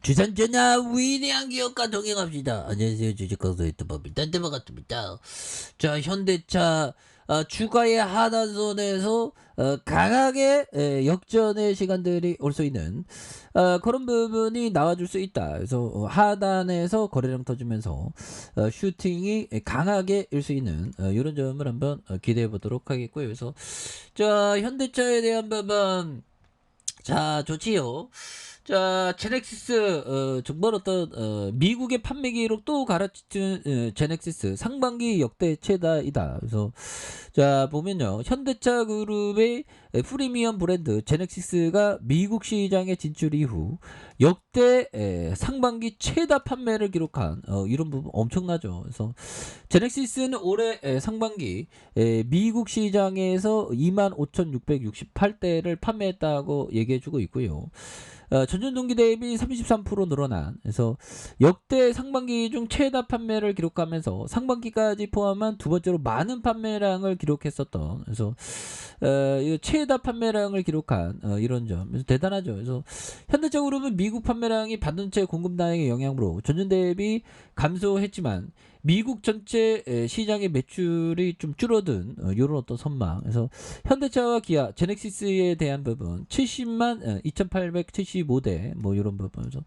주산전화 위대한 기업과 동행합시다. 안녕하세요. 주식강사 유튜버입니다. 딴데만 같습니다. 자, 현대차 주가의 하단선에서 강하게 역전의 시간들이 올 수 있는 그런 부분이 나와줄 수 있다. 그래서 하단에서 거래량 터지면서 슈팅이 강하게 일 수 있는 이런 점을 한번 기대해 보도록 하겠고요. 그래서 자, 현대차에 대한 부분 자, 좋지요. 자, 제넥시스 정말 어떤 미국의 판매 기록 또 갈아치운 제넥시스 상반기 역대 최다이다. 그래서 자 보면요, 현대차 그룹의 프리미엄 브랜드 제넥시스가 미국 시장에 진출 이후 역대 상반기 최다 판매를 기록한 이런 부분 엄청나죠. 그래서 제넥시스는 올해 상반기 미국 시장에서 25,668대를 판매했다고 얘기해주고 있고요. 전년 동기 대비 33% 늘어난, 그래서 역대 상반기 중 최다 판매를 기록하면서 상반기까지 포함한 두 번째로 많은 판매량을 기록했었던, 그래서 이 최다 판매량을 기록한 이런 점, 그래서 대단하죠. 그래서 현대차 그룹은 미국 판매량이 반도체 공급량의 영향으로 전년 대비 감소했지만 미국 전체 시장의 매출이 좀 줄어든 이런 어떤 선망. 그래서 현대차와 기아, 제넥시스에 대한 부분 70만 2,875대 뭐 이런 부분에서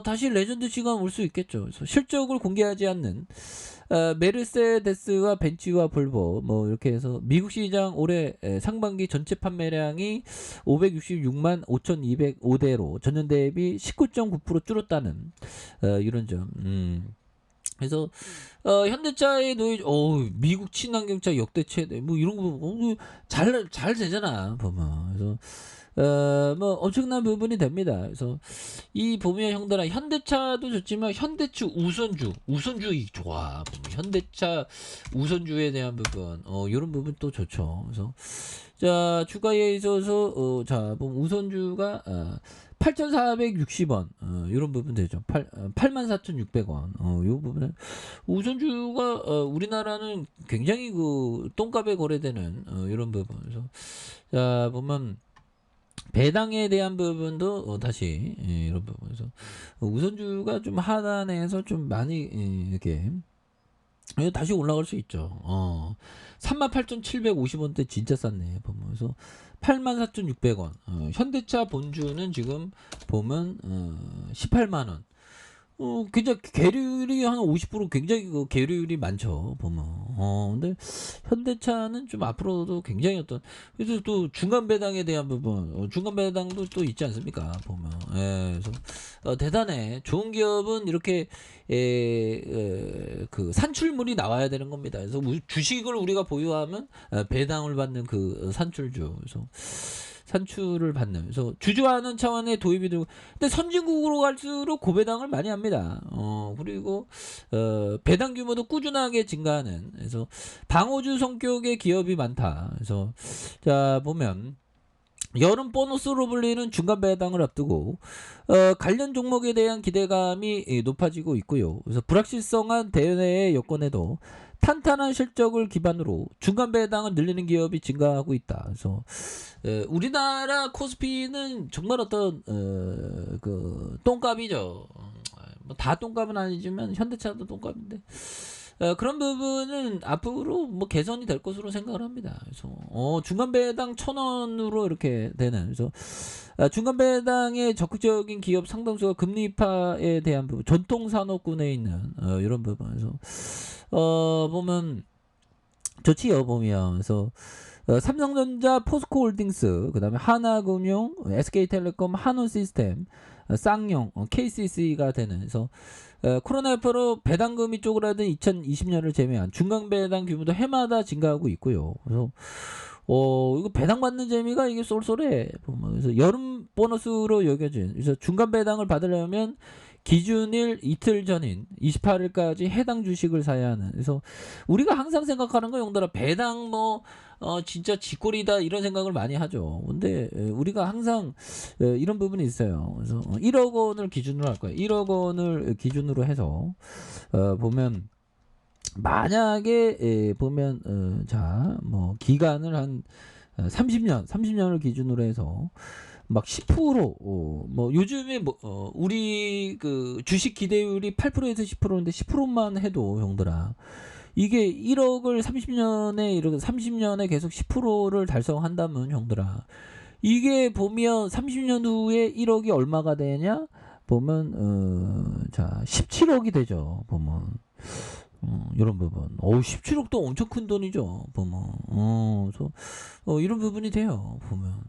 다시 레전드 시간 올 수 있겠죠. 그래서 실적을 공개하지 않는 메르세데스와 벤츠와 볼보 뭐 이렇게 해서 미국 시장 올해 상반기 전체 판매량이 566만 5,205대로 전년 대비 19.9% 줄었다는 이런 점. 그래서 현대차의 노이 미국 친환경차 역대 최대 뭐 이런 거 잘 되잖아 보면. 그래서 뭐 엄청난 부분이 됩니다. 그래서 이 보면 형들아, 현대차도 좋지만 현대차 우선주이 좋아. 보면 현대차 우선주에 대한 부분 이런 부분 또 좋죠. 그래서 자, 주가에 있어서 자 보면 우선주가 8,460원 이런 부분 되죠. 84,600원 이 부분은 우선주가 우리나라는 굉장히 그 똥값에 거래되는 이런 부분. 그래서 자 보면 배당에 대한 부분도 다시 이런 부분에서 우선주가 좀 하단에서 좀 많이 이렇게 다시 올라갈 수 있죠. 38,750원대 진짜 쌌네 보면. 그래서 84,600원. 현대차 본주는 지금 보면 18만원. 굉장히 계율이 한 50% 굉장히 그 계율이 많죠 보면. 근데 현대차는 좀 앞으로도 굉장히 어떤, 그래서 또 중간 배당에 대한 부분, 중간 배당도 또 있지 않습니까 보면. 그래서 대단해. 좋은 기업은 이렇게 그 산출물이 나와야 되는 겁니다. 그래서 주식을 우리가 보유하면 배당을 받는 그 산출주. 그래서 산출을 받는, 그래서 주주하는 차원의 도입이 되고, 근데 선진국으로 갈수록 고배당을 많이 합니다. 그리고 배당 규모도 꾸준하게 증가하는, 그래서 방어주 성격의 기업이 많다. 그래서 자 보면 여름 보너스로 불리는 중간 배당을 앞두고 관련 종목에 대한 기대감이 높아지고 있고요. 그래서 불확실성한 대외 여건에도 탄탄한 실적을 기반으로 중간 배당을 늘리는 기업이 증가하고 있다. 그래서 우리나라 코스피는 정말 어떤 그 똥값이죠. 뭐 다 똥값은 아니지만 현대차도 똥값인데 그런 부분은 앞으로 뭐 개선이 될 것으로 생각을 합니다. 그래서 중간 배당 1,000원으로 이렇게 되는, 그래서 중간 배당의 적극적인 기업 상당수가 금리 인하에 대한 부분, 전통 산업군에 있는 이런 부분에서 보면 좋지요 보면. 그래서 삼성전자, 포스코홀딩스, 그다음에 하나금융, SK텔레콤, 한원시스템, 쌍용, KCC가 되는, 그래서 코로나19로 배당금이 쪼그라든 2020년을 제외한 중간 배당 규모도 해마다 증가하고 있고요. 그래서 이거 배당 받는 재미가 이게 쏠쏠해 보면. 그래서 여름 보너스로 여겨진, 그래서 중간 배당을 받으려면 기준일 이틀 전인 28일까지 해당 주식을 사야 하는. 그래서 우리가 항상 생각하는 거 용도라 배당 뭐 진짜 쥐꼬리다 이런 생각을 많이 하죠. 근데 우리가 항상 이런 부분이 있어요. 그래서 1억 원을 기준으로 할 거예요. 1억 원을 기준으로 해서 보면 만약에 보면 자 뭐 기간을 한 30년을 기준으로 해서 막 10%, 뭐 요즘에 뭐 우리 그 주식 기대율이 8%에서 10%인데 10%만 해도 형들아 이게 1억을 30년에 이렇게 30년에 계속 10%를 달성한다면 형들아 이게 보면 30년 후에 1억이 얼마가 되냐? 보면 자 17억이 되죠. 보면 이런 부분. 17억도 엄청 큰 돈이죠. 보면. 그래서 이런 부분이 돼요. 보면.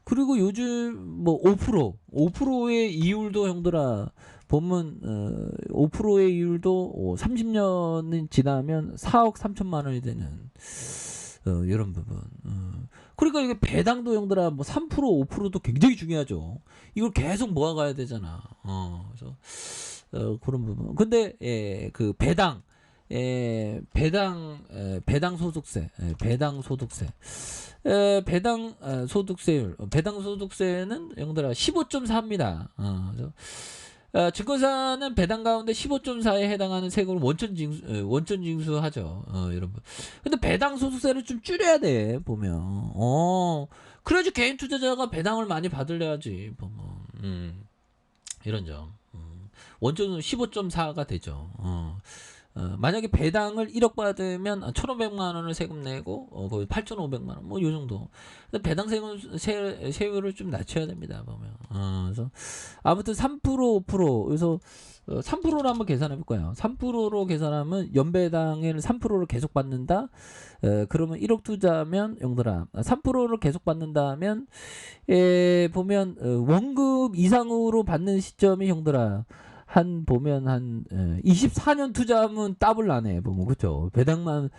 그리고 요즘 뭐 5%의 이율도 형들아 보면 5%의 이율도 30년이 지나면 4억 3천만 원이 되는 이런 부분. 그러니까 이게 배당도 형들아 뭐 3% 5%도 굉장히 중요하죠. 이걸 계속 모아가야 되잖아. 그래서 그런 부분. 근데 그 배당 소득세, 배당 소득세, 배당 소득세율, 배당 소득세는 형들아 15.4입니다. 증권사는 배당 가운데 15.4에 해당하는 세금을 원천 징수하죠. 여러분. 근데 배당 소득세를 좀 줄여야 돼 보면. 그래야지 개인 투자자가 배당을 많이 받으려야지 보면. 이런 점. 원점은 15.4가 되죠. 만약에 배당을 1억 받으면 1,500만 원을 세금 내고 거의 8,500만 원 뭐 요 정도. 근데 배당 세금 세율을 좀 낮춰야 됩니다. 보면. 그래서 아무튼 3% 5% 그래서 3%로 한번 계산해 볼 거예요. 3%로 계산하면 연배당을 3%를 계속 받는다. 그러면 1억 투자면 형들아 3%를 계속 받는다면 보면 원금 이상으로 받는 시점이 형들아 한 보면 한 24년 투자하면 더블 나네 보면 그렇죠. 배당만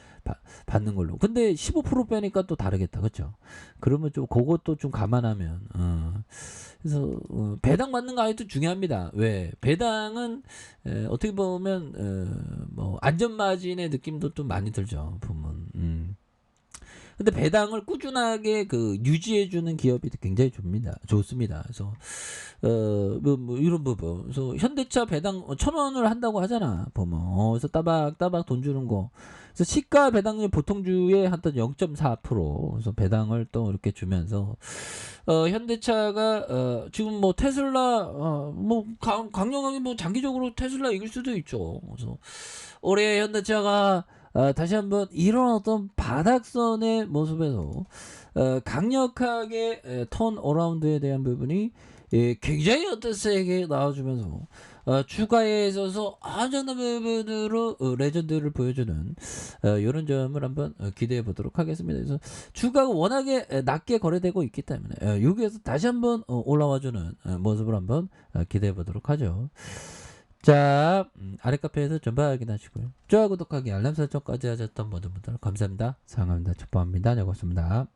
받는 걸로. 근데 15% 빼니까 또 다르겠다. 그렇죠? 그러면 좀 그것도 좀 감안하면 그래서 배당 받는 거 아직도 중요합니다. 왜? 배당은 어떻게 보면 뭐 안전 마진의 느낌도 좀 많이 들죠. 보면. 근데 배당을 꾸준하게 그 유지해주는 기업이 굉장히 좋습니다. 그래서 뭐 이런 부분. 그래서 현대차 배당 1,000원을 한다고 하잖아. 보면 그래서 따박따박 돈 주는 거. 그래서 시가 배당률 보통주의 한 0.4%. 그래서 배당을 또 이렇게 주면서 현대차가 지금 뭐 테슬라 뭐 강력하게 뭐 장기적으로 테슬라 이길 수도 있죠. 그래서 올해 현대차가 다시 한번 이런 어떤 바닥선의 모습에서 강력하게 턴 어라운드에 대한 부분이 굉장히 어떤 세게 나와주면서 주가에 있어서 안전한 부분으로 레전드를 보여주는 이런 점을 한번 기대해 보도록 하겠습니다. 그래서 주가가 워낙에 낮게 거래되고 있기 때문에 여기에서 다시 한번 올라와주는 모습을 한번 기대해 보도록 하죠. 자, 아래 카페에서 전부 확인하시고요. 좋아요, 구독하기, 알람 설정까지 하셨던 모든 분들 감사합니다. 사랑합니다. 축복합니다. 네, 고맙습니다.